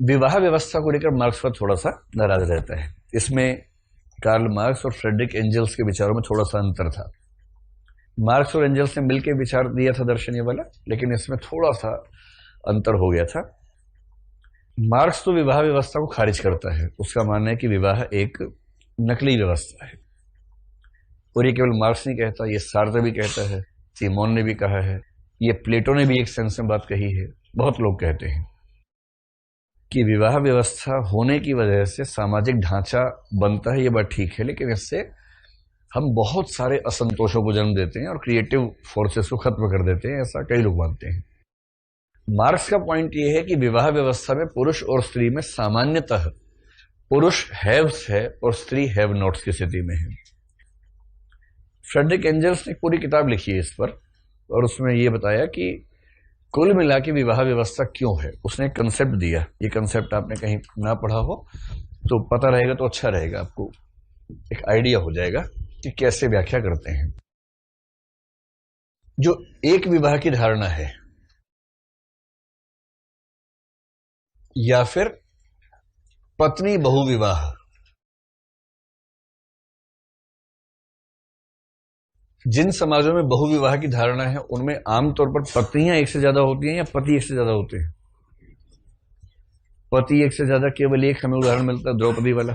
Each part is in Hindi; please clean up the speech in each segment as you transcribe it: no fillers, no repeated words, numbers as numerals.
विवाह व्यवस्था को लेकर मार्क्स पर थोड़ा सा नाराज रहता है। इसमें कार्ल मार्क्स और फ्रेडरिक एंजल्स के विचारों में थोड़ा सा अंतर था। मार्क्स और एंजल्स ने मिलकर विचार दिया था दर्शन ये वाला, लेकिन इसमें थोड़ा सा अंतर हो गया था। मार्क्स तो विवाह व्यवस्था को खारिज करता है। उसका मानना है कि विवाह एक नकली व्यवस्था है, और ये केवल मार्क्स नहीं कहता, ये सार्tre भी कहता है, सिमोन ने भी कहा है, ये प्लेटो ने भी एक सेंस में बात कही है। बहुत लोग कहते हैं कि विवाह व्यवस्था होने की वजह से सामाजिक ढांचा बनता है, ये बात ठीक है, लेकिन इससे हम बहुत सारे असंतोषों को जन्म देते हैं और क्रिएटिव फोर्सेस को खत्म कर देते हैं, ऐसा कई लोग मानते हैं। मार्क्स का पॉइंट यह है कि विवाह व्यवस्था में पुरुष और स्त्री में सामान्यतः पुरुष हैव्स है और स्त्री हैव नॉट्स की स्थिति में है। फ्रेडरिक एंजल्स ने पूरी किताब लिखी है इस पर, और उसमें यह बताया कि कुल मिला के विवाह व्यवस्था क्यों है। उसने एक कंसेप्ट दिया, ये कंसेप्ट आपने कहीं ना पढ़ा हो तो पता रहेगा तो अच्छा रहेगा, आपको एक आइडिया हो जाएगा कि कैसे व्याख्या करते हैं। जो एक विवाह की धारणा है या फिर पत्नी बहुविवाह, जिन समाजों में बहुविवाह की धारणा है उनमें आमतौर पर पत्नियां एक से ज्यादा होती हैं या पति एक से ज्यादा होते हैं। पति एक से ज्यादा केवल एक हमें उदाहरण मिलता है, द्रौपदी वाला,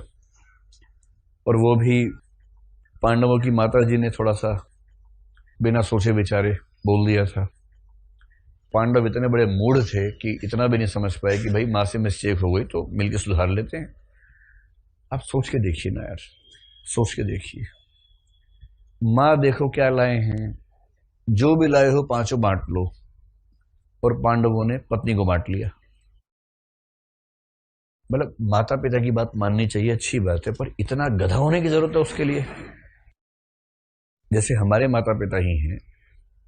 और वो भी पांडवों की माता जी ने थोड़ा सा बिना सोचे विचारे बोल दिया था। पांडव इतने बड़े मूढ़ थे कि इतना भी नहीं समझ पाए कि भाई मां से मिस्टेक हो गई तो मिलकर सुधार लेते हैं। आप सोच के देखिए ना यार, सोच के देखिए। मां देखो क्या लाए हैं, जो भी लाए हो पांचों बांट लो, और पांडवों ने पत्नी को बांट लिया। मतलब माता पिता की बात माननी चाहिए, अच्छी बात है, पर इतना गधा होने की जरूरत है उसके लिए? जैसे हमारे माता पिता ही हैं,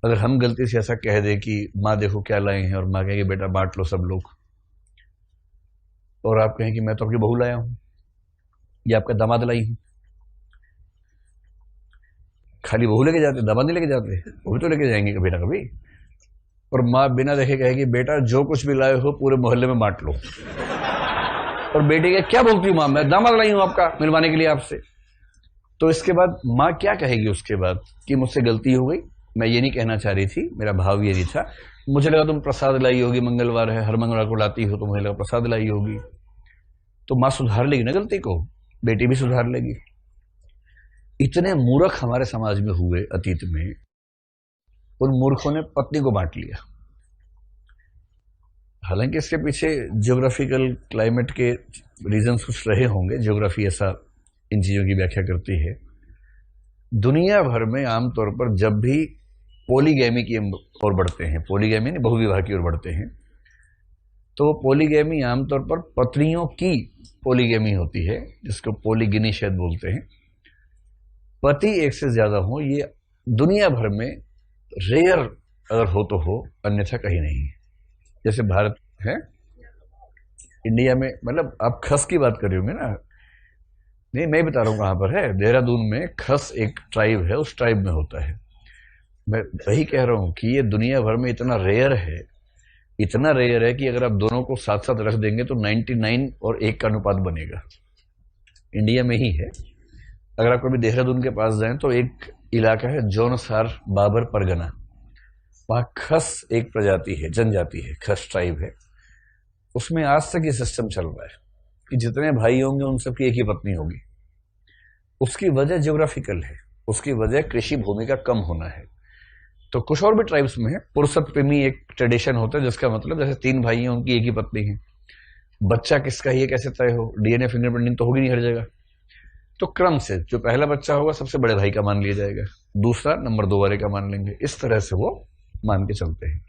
अगर हम गलती से ऐसा कह दे कि माँ देखो क्या लाए हैं, और माँ कहेगी बेटा बांट लो सब लोग, और आप कहें कि मैं तो आपकी बहू लाया हूं या आपका दामाद लाई हूं। खाली बहू लेके जाते, दामाद नहीं लेके जाते, वो भी तो लेके जाएंगे कभी ना कभी। और माँ बिना देखे कहेगी बेटा जो कुछ भी लाए हो पूरे मोहल्ले में बांट लो, और बेटे के क्या बोलती हूँ माँ, मैं दामाद लाई हूं आपका मिलवाने के लिए आपसे। तो इसके बाद माँ क्या कहेगी उसके बाद कि मुझसे गलती हो गई, मैं ये नहीं कहना चाह रही थी, मेरा भाव ये नहीं था, मुझे लगा तुम प्रसाद लाई होगी, मंगलवार है, हर मंगलवार को लाती हो तो मुझे लगा प्रसाद लाई होगी। तो माँ सुधार लेगी ना गलती को, बेटी भी सुधार लेगी। इतने मूर्ख हमारे समाज में हुए अतीत में, उन मूर्खों ने पत्नी को बांट लिया। हालांकि इसके पीछे ज्योग्राफिकल क्लाइमेट के रीजंस कुछ रहे होंगे, ज्योग्राफी ऐसा इन चीजों की व्याख्या करती है। दुनिया भर में आमतौर पर जब भी पॉलीगैमी की ओर बढ़ते हैं, पॉलीगैमी नहीं बहुविवाह की ओर बढ़ते हैं, तो पॉलीगैमी आमतौर पर पत्नियों की पॉलीगैमी होती है, जिसको पॉलीगिनी शायद बोलते हैं। पति एक से ज्यादा हो ये दुनिया भर में रेयर अगर हो तो हो, अन्यथा कहीं नहीं। जैसे भारत है, इंडिया में, मतलब आप खस की बात कर रहे होंगे ना, नहीं मैं बता रहा हूं कहां पर है, देहरादून में खस एक ट्राइब है, उस ट्राइब में होता है। मैं वही कह रहा हूं कि ये दुनिया भर में इतना रेयर है, इतना रेयर है कि अगर आप दोनों को साथ साथ रख देंगे तो 99 और 1 का अनुपात बनेगा। इंडिया में ही है। अगर आप कभी देहरादून के पास जाएं तो एक इलाका है जौनसार बाबर परगना, वहां खस एक प्रजाति है, जनजाति है, खस ट्राइब है। उसमें आज तक ये सिस्टम चल रहा है कि जितने भाई होंगे उन सबकी एक ही पत्नी होगी। उसकी वजह ज्योग्राफिकल है, उसकी वजह कृषि भूमि का कम होना है। तो कुछ और भी ट्राइब्स में है, पुरुषत्व प्रेमी एक ट्रेडिशन होता है, जिसका मतलब जैसे 3 भाई हैं उनकी एक ही पत्नी है। बच्चा किसका है ये कैसे तय हो, डीएनए फिंगरप्रिंटिंग तो होगी नहीं हर जगह। तो क्रम से जो पहला बच्चा होगा सबसे बड़े भाई का मान लिया जाएगा, दूसरा नंबर 2 वाले का मान लेंगे, इस तरह से वो मान के चलते हैं।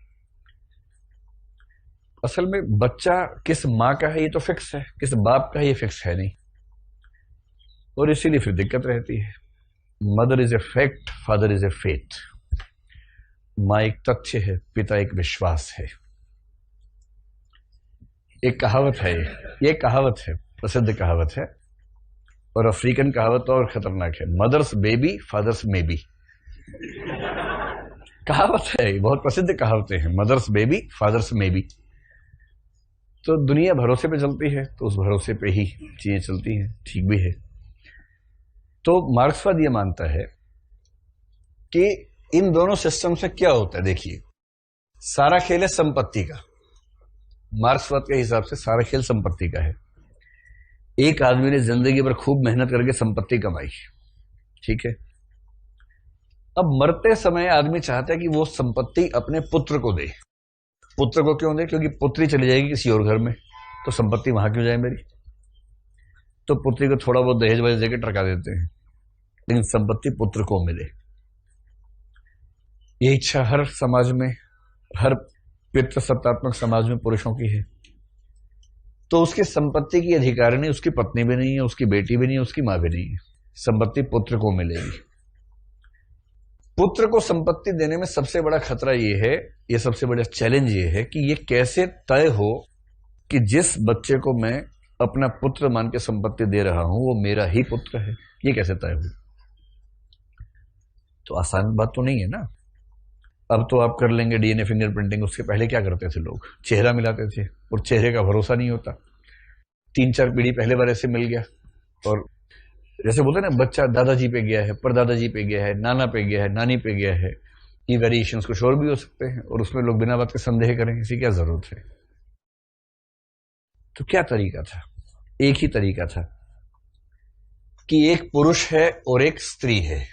असल में बच्चा किस माँ का है ये तो फिक्स है, किस बाप का है ये फिक्स है नहीं, और इसीलिए फिर दिक्कत रहती है। Mother is a fact, father is a faith. माँ एक तथ्य है, पिता एक विश्वास है। एक कहावत है, ये कहावत है, प्रसिद्ध कहावत है, और अफ्रीकन कहावत और खतरनाक है, mother's baby father's maybe. कहावत है, बहुत प्रसिद्ध कहावतें हैं, mother's baby father's maybe. तो दुनिया भरोसे पे चलती है, तो उस भरोसे पे ही चीजें चलती हैं, ठीक भी है। तो मार्क्सवाद ये मानता है कि इन दोनों सिस्टम से क्या होता है। देखिए, सारा खेल है संपत्ति का। मार्क्सवाद के हिसाब से सारा खेल संपत्ति का है। एक आदमी ने जिंदगी भर खूब मेहनत करके संपत्ति कमाई, ठीक है। अब मरते समय आदमी चाहता है कि वो संपत्ति अपने पुत्र को दे। पुत्र को क्यों दे? क्योंकि पुत्री चली जाएगी किसी और घर में, तो संपत्ति वहां क्यों जाए मेरी? तो पुत्री को थोड़ा बहुत दहेज वहेज देकर टरका देते हैं, लेकिन संपत्ति पुत्र को मिले। ये इच्छा हर समाज में, हर पितृसत्तात्मक समाज में पुरुषों की है। तो उसकी संपत्ति की अधिकारिणी उसकी पत्नी भी नहीं है, उसकी बेटी भी नहीं है, उसकी मां भी नहीं है। संपत्ति पुत्र को मिलेगी। पुत्र को संपत्ति देने में सबसे बड़ा खतरा ये है, ये सबसे बड़ा चैलेंज ये है कि ये कैसे तय हो कि जिस बच्चे को मैं अपना पुत्र मान के संपत्ति दे रहा हूं वो मेरा ही पुत्र है। ये कैसे तय हो? तो आसान बात तो नहीं है ना। अब तो आप कर लेंगे डीएनए फिंगरप्रिंटिंग, उसके पहले क्या करते थे लोग? चेहरा मिलाते थे, और चेहरे का भरोसा नहीं होता। 3-4 पीढ़ी पहले बार ऐसे मिल गया, और जैसे बोलते हैं ना, बच्चा दादाजी पे गया है, परदादाजी पे गया है, नाना पे गया है, नानी पे गया है। ये वेरिएशंस कुछ और भी हो सकते हैं, और उसमें लोग बिना बात के संदेह करें, इसी क्या जरूरत है? तो क्या तरीका था? एक ही तरीका था कि एक पुरुष है और एक स्त्री है।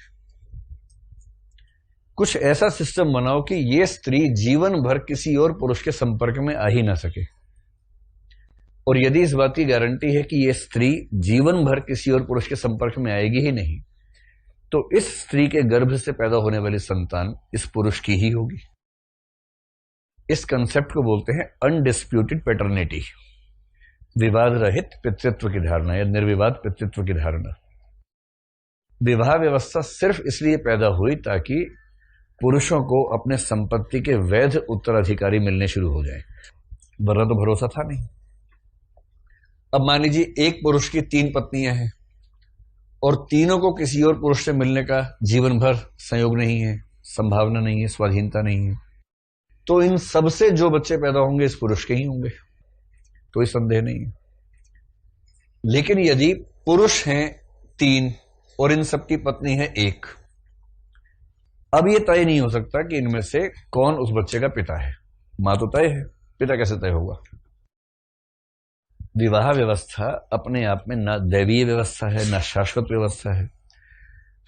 कुछ ऐसा सिस्टम बनाओ कि ये स्त्री जीवन भर किसी और पुरुष के संपर्क में आ ही ना सके, और यदि इस बात की गारंटी है कि ये स्त्री जीवन भर किसी और पुरुष के संपर्क में आएगी ही नहीं, तो इस स्त्री के गर्भ से पैदा होने वाली संतान इस पुरुष की ही होगी। इस कंसेप्ट को बोलते हैं अनडिस्प्यूटेड पैटर्निटी, विवाद रहित पितृत्व की धारणा या निर्विवाद पितृत्व की धारणा। विवाह व्यवस्था सिर्फ इसलिए पैदा हुई ताकि पुरुषों को अपने संपत्ति के वैध उत्तराधिकारी मिलने शुरू हो जाए, वरना तो भरोसा था नहीं। अब मान लीजिए एक पुरुष की 3 पत्नियां हैं, और तीनों को किसी और पुरुष से मिलने का जीवन भर संयोग नहीं है, संभावना नहीं है, स्वाधीनता नहीं है, तो इन सबसे जो बच्चे पैदा होंगे इस पुरुष के ही होंगे, कोई संदेह नहीं है। लेकिन यदि पुरुष हैं 3 और इन सबकी पत्नी है 1, अब यह तय नहीं हो सकता कि इनमें से कौन उस बच्चे का पिता है। मां तो तय है, पिता कैसे तय होगा? विवाह व्यवस्था अपने आप में ना दैवीय व्यवस्था है, ना शाश्वत व्यवस्था है।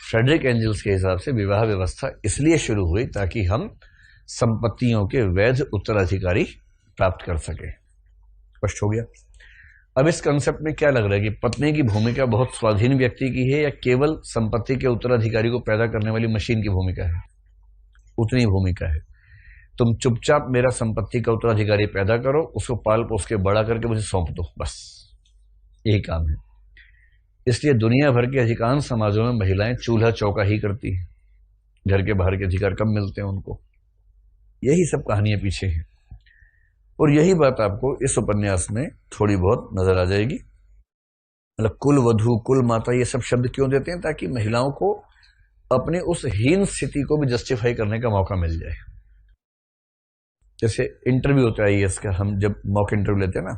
फ्रेडरिक एंजल्स के हिसाब से विवाह व्यवस्था इसलिए शुरू हुई ताकि हम संपत्तियों के वैध उत्तराधिकारी प्राप्त कर सके। स्पष्ट हो गया? अब इस कंसेप्ट में क्या लग रहा है कि पत्नी की भूमिका बहुत स्वाधीन व्यक्ति की है, या केवल संपत्ति के उत्तराधिकारी को पैदा करने वाली मशीन की भूमिका है? उतनी भूमिका है। तुम चुपचाप मेरा संपत्ति का उत्तराधिकारी पैदा करो, उसको पाल पोस के बड़ा करके मुझे सौंप दो, बस यही काम है। इसलिए दुनिया भर के अधिकांश समाजों में महिलाएं चूल्हा चौका ही करती हैं, घर के बाहर के अधिकार कम मिलते हैं उनको। यही सब कहानियां पीछे हैं, और यही बात आपको इस उपन्यास में थोड़ी बहुत नजर आ जाएगी। मतलब कुल वधू, कुल माता, ये सब शब्द क्यों देते हैं? ताकि महिलाओं को अपनी उस हीन स्थिति को भी जस्टिफाई करने का मौका मिल जाए। जैसे इंटरव्यू होता है आईएएस का, हम जब मॉक इंटरव्यू लेते हैं ना,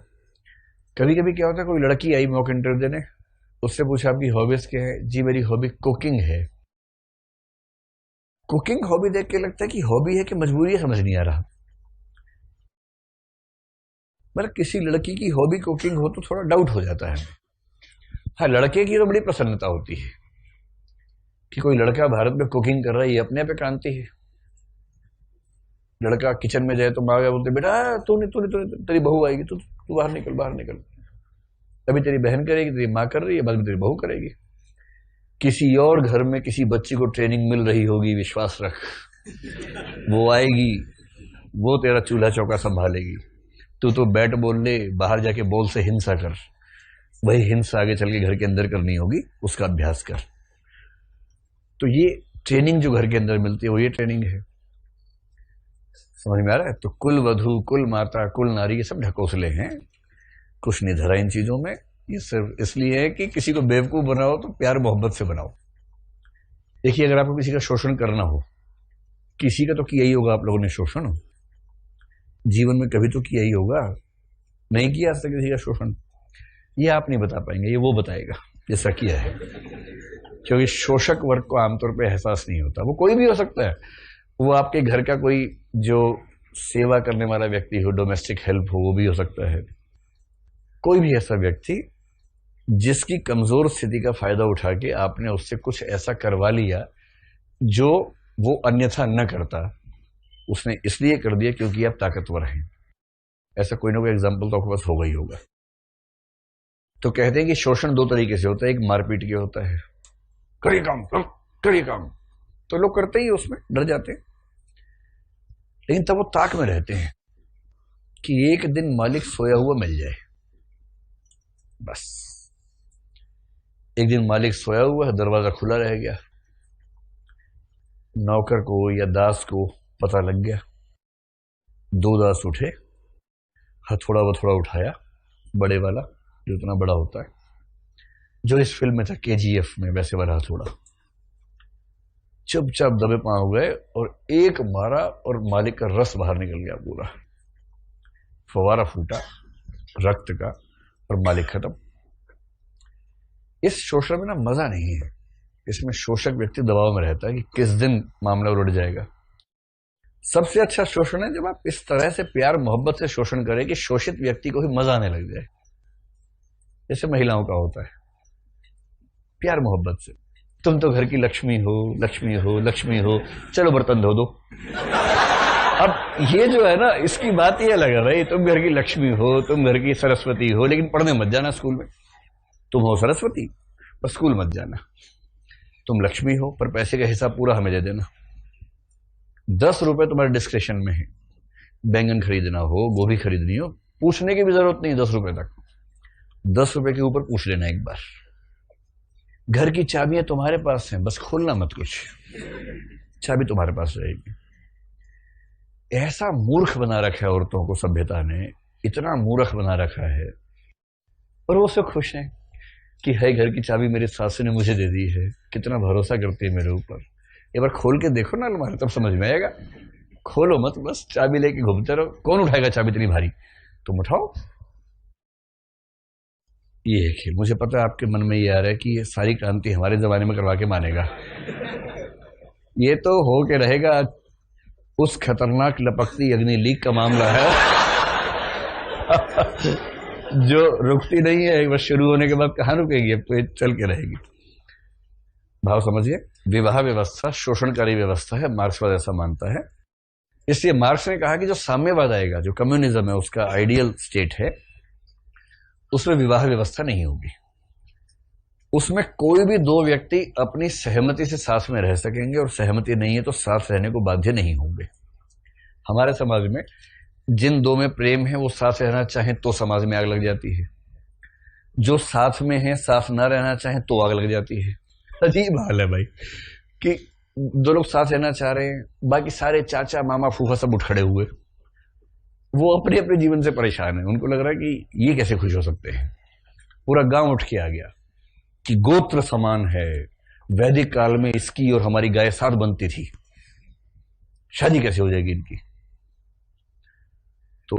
कभी कभी क्या होता है, कोई लड़की आई मॉक इंटरव्यू देने, उससे पूछा आपकी हॉबीज क्या है? जी मेरी हॉबी कुकिंग है। कुकिंग हॉबी देख के लगता है कि हॉबी है कि मजबूरी है, समझ नहीं आ रहा। मतलब किसी लड़की की हॉबी कुकिंग हो तो थोड़ा डाउट हो जाता है। हाँ, लड़के की तो बड़ी प्रसन्नता होती है कि कोई लड़का भारत में कुकिंग कर रहा है, ये अपने पे क्रांति है। लड़का किचन में जाए तो माँ बोलते बेटा तूने तेरी बहू आएगी, तू बाहर निकल, बाहर निकल। अभी तेरी बहन करेगी, तेरी माँ कर रही है, बाद में तेरी बहू करेगी। किसी और घर में किसी बच्ची को ट्रेनिंग मिल रही होगी, विश्वास रख, वो आएगी, वो तेरा चूल्हा चौका संभालेगी। तू तो बैट बॉल ले, बाहर जाके बॉल से हिंसा कर, वही हिंसा आगे चल के घर के अंदर करनी होगी, उसका अभ्यास कर। तो ये ट्रेनिंग जो घर के अंदर मिलती है वो ये ट्रेनिंग है। समझ में आ रहा है? तो कुल वधू, कुल माता, कुल नारी, ये सब ढकोसले हैं, कुछ नहीं धरा इन चीजों में। ये सिर्फ इसलिए है कि किसी को बेवकूफ बनाओ तो प्यार मोहब्बत से बनाओ। देखिए, अगर आपको किसी का शोषण करना हो, किसी का तो किया ही होगा आप लोगों ने शोषण, जीवन में कभी तो किया ही होगा। नहीं किया आज तक किसी का शोषण? ये आप नहीं बता पाएंगे, ये वो बताएगा जैसा किया है, क्योंकि शोषक वर्ग को आमतौर पे एहसास नहीं होता। वो कोई भी हो सकता है, वो आपके घर का कोई जो सेवा करने वाला व्यक्ति हो, डोमेस्टिक हेल्प हो, वो भी हो सकता है। कोई भी ऐसा व्यक्ति जिसकी कमजोर स्थिति का फायदा उठा के आपने उससे कुछ ऐसा करवा लिया जो वो अन्यथा न करता, उसने इसलिए कर दिया क्योंकि आप ताकतवर हैं। ऐसा कोई ना कोई एग्जाम्पल तो आपके पास होगा ही होगा। तो कहते हैं कि शोषण दो तरीके से होता है, एक मारपीट के होता है, करिए काम करिए काम, तो लोग करते ही उसमें डर जाते हैं, लेकिन तब वो ताक में रहते हैं कि एक दिन मालिक सोया हुआ मिल जाए। बस एक दिन मालिक सोया हुआ है, दरवाजा खुला रह गया, नौकर को या दास को पता लग गया, दो दास उठे, हथौड़ा वथौड़ा उठाया, बड़े वाला जो इतना बड़ा होता है, जो इस फिल्म में था KGF में, वैसे वाला हथौड़ा, चुपचाप दबे पांव हो गए और एक मारा और मालिक का रस बाहर निकल गया, पूरा फवारा फूटा रक्त का और मालिक खत्म। इस शोषण में ना मजा नहीं है, इसमें शोषक व्यक्ति दबाव में रहता है कि किस दिन मामला उलट जाएगा। सबसे अच्छा शोषण है जब आप इस तरह से प्यार मोहब्बत से शोषण करें कि शोषित व्यक्ति को भी मजा आने लग जाए, जैसे महिलाओं का होता है, प्यार मोहब्बत से। तुम तो घर की लक्ष्मी हो, लक्ष्मी हो, लक्ष्मी हो, चलो बर्तन धो दो। अब ये जो है ना, इसकी बात ये अलग है भाई, तुम घर की लक्ष्मी हो, तुम घर की सरस्वती हो, लेकिन पढ़ने मत जाना स्कूल में। तुम हो सरस्वती पर स्कूल मत जाना। तुम लक्ष्मी हो पर पैसे का हिसाब पूरा हमें दे देना। 10 रुपए तुम्हारे डिस्क्रिप्शन में है, बैंगन खरीदना हो, गोभी खरीदनी हो, पूछने की भी जरूरत नहीं 10 रुपए तक। 10 रुपए के ऊपर पूछ लेना एक बार। घर की चाबियां तुम्हारे पास हैं, बस खोलना मत कुछ, चाबी तुम्हारे पास रहेगी। ऐसा मूर्ख बना रखा है औरतों को सभ्यता ने, इतना मूर्ख बना रखा है, और वो सब खुश हैं कि है घर की चाबी मेरी सासू ने मुझे दे दी है, कितना भरोसा करती है मेरे ऊपर। एक बार खोल के देखो ना अलमारी, तब समझ में आएगा। खोलो मत, बस चाबी लेके घूमते रहो। कौन उठाएगा चाबी इतनी भारी? तुम उठाओ। ये है खेल। मुझे पता है आपके मन में ये आ रहा है कि ये सारी क्रांति हमारे जमाने में करवा के मानेगा। ये तो हो के रहेगा, उस खतरनाक लपकती अग्नि लीक का मामला है जो रुकती नहीं है, एक बार शुरू होने के बाद कहां रुकेगी, अब तो ये चल के रहेगी। भाव समझिए, विवाह व्यवस्था शोषणकारी व्यवस्था है, मार्क्सवाद ऐसा मानता है। इसलिए मार्क्स ने कहा कि जो साम्यवाद आएगा, जो कम्युनिज्म है, उसका आइडियल स्टेट है, उसमें विवाह व्यवस्था नहीं होगी। उसमें कोई भी दो व्यक्ति अपनी सहमति से साथ में रह सकेंगे, और सहमति नहीं है तो साथ रहने को बाध्य नहीं होंगे। हमारे समाज में जिन दो में प्रेम है वो साथ रहना चाहें तो समाज में आग लग जाती है, जो साथ में है साथ ना रहना चाहें तो आग लग जाती है। अजीब हाल है भाई कि दो लोग साथ रहना चाह रहे हैं, बाकी सारे चाचा मामा फूफा सब उठ खड़े हुए, वो अपने अपने जीवन से परेशान है। उनको लग रहा है कि ये कैसे खुश हो सकते हैं। पूरा गांव उठ के आ गया कि गोत्र समान है, वैदिक काल में इसकी और हमारी गाय साथ बनती थी, शादी कैसे हो जाएगी इनकी। तो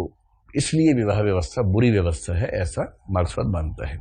इसलिए विवाह व्यवस्था बुरी व्यवस्था है, ऐसा मार्क्सवाद मानता है।